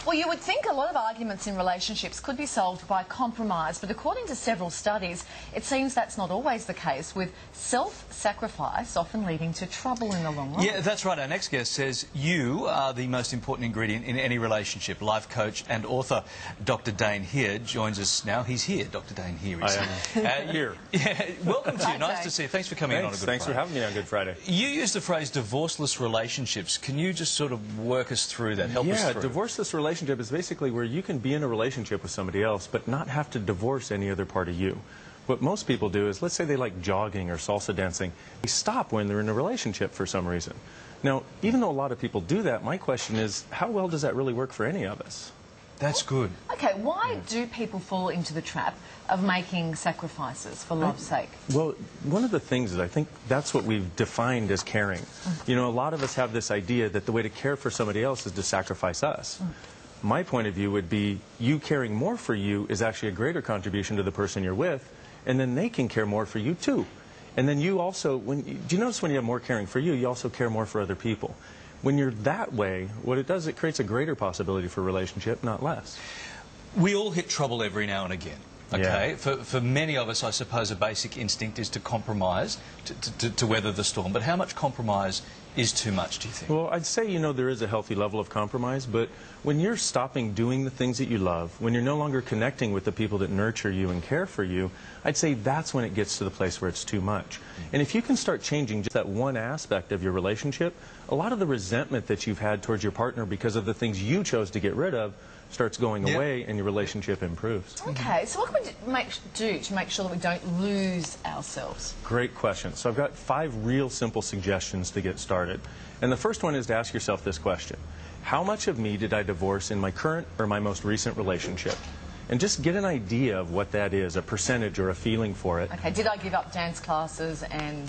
Well, you would think a lot of arguments in relationships could be solved by compromise, but according to several studies, it seems that's not always the case, with self-sacrifice often leading to trouble in the long run. Yeah, that's right. Our next guest says you are the most important ingredient in any relationship. Life coach and author Dr. Dain Heer joins us now. He's here, Dr. Dain Heer. I am here. Yeah, welcome to you. Nice to see you. Thanks for coming on a Good Thanks Friday. for having me on Good Friday. You used the phrase divorceless relationships. Can you just sort of work us through that? Help us through. Yeah, divorceless relationship is basically where you can be in a relationship with somebody else but not have to divorce any other part of you. What most people do is, let's say they like jogging or salsa dancing, they stop when they're in a relationship for some reason. Now, even though a lot of people do that, my question is, how well does that really work for any of us? That's good. Okay, why do people fall into the trap of making sacrifices for love's sake? Well, one of the things is I think that's what we've defined as caring. You know, a lot of us have this idea that the way to care for somebody else is to sacrifice us. My point of view would be you caring more for you is actually a greater contribution to the person you're with, and then they can care more for you too. And then you also, do you notice when you have more caring for you, you also care more for other people? When you're that way, what it does, it creates a greater possibility for a relationship, not less. We all hit trouble every now and again. Okay, Yeah. for many of us, I suppose a basic instinct is to compromise, to weather the storm. But how much compromise is too much, do you think? Well, I'd say, you know, there is a healthy level of compromise, but when you're stopping doing the things that you love, when you're no longer connecting with the people that nurture you and care for you, I'd say that's when it gets to the place where it's too much. And if you can start changing just that one aspect of your relationship, a lot of the resentment that you've had towards your partner because of the things you chose to get rid of starts going away and your relationship improves. Okay, so what can we do to make sure that we don't lose ourselves? Great question. So I've got 5 real simple suggestions to get started. And the first one is to ask yourself this question. How much of me did I divorce in my current or my most recent relationship? And just get an idea of what that is, a percentage or a feeling for it. Okay, did I give up dance classes and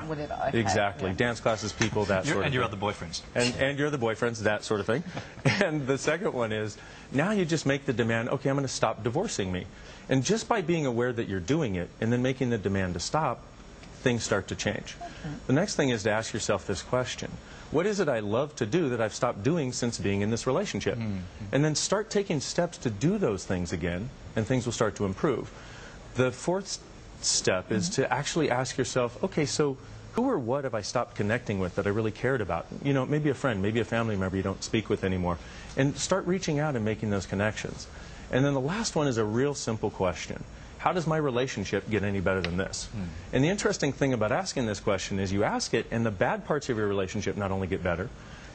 whatever? Okay, exactly. yeah. Dance classes, people, that sort of thing. And your other boyfriends. And your other boyfriends, that sort of thing. And the second one is, now you just make the demand, okay, I'm going to stop divorcing me. And just by being aware that you're doing it and then making the demand to stop, things start to change. The next thing is to ask yourself this question. What is it I love to do that I've stopped doing since being in this relationship? And then start taking steps to do those things again, and things will start to improve. The fourth step is to actually ask yourself, okay, so who or what have I stopped connecting with that I really cared about? You know, maybe a friend, maybe a family member you don't speak with anymore. And start reaching out and making those connections. And then the last one is a real simple question. How does my relationship get any better than this? And the interesting thing about asking this question is you ask it, and the bad parts of your relationship not only get better,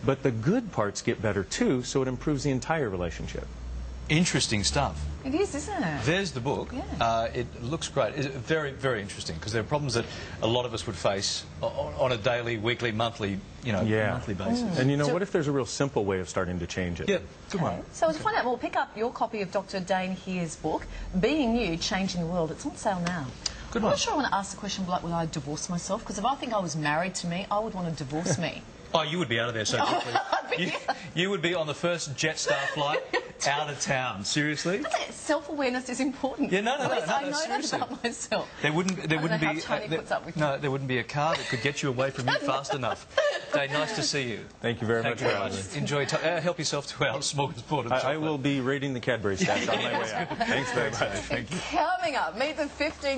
but the good parts get better too, so it improves the entire relationship. Interesting stuff. It is, isn't it? There's the book. Yeah. It looks great. It's very, very interesting, because there are problems that a lot of us would face on a daily, weekly, monthly, monthly basis. And you know, what if there's a real simple way of starting to change it? Yeah, good one. So to find out more, pick up your copy of Dr. Dain Heer's book, Being You, Changing the World. It's on sale now. Good I'm one. not sure I want to ask the question, like, will I divorce myself? Because if I think I was married to me, I would want to divorce me. Oh, you would be out of there so quickly. You would be on the first Jetstar flight out of town. Seriously? Self-awareness is important. Yeah, no, At least I know seriously. that about myself. There wouldn't be there wouldn't be a car that could get you away from you fast enough. Dave, nice to see you. Thank you very much for having me. Enjoy. Help yourself to our smorgasbord of chocolate. I will be raiding the Cadbury stash on my way out. Thanks very much. Thank you. Coming up, meet the 15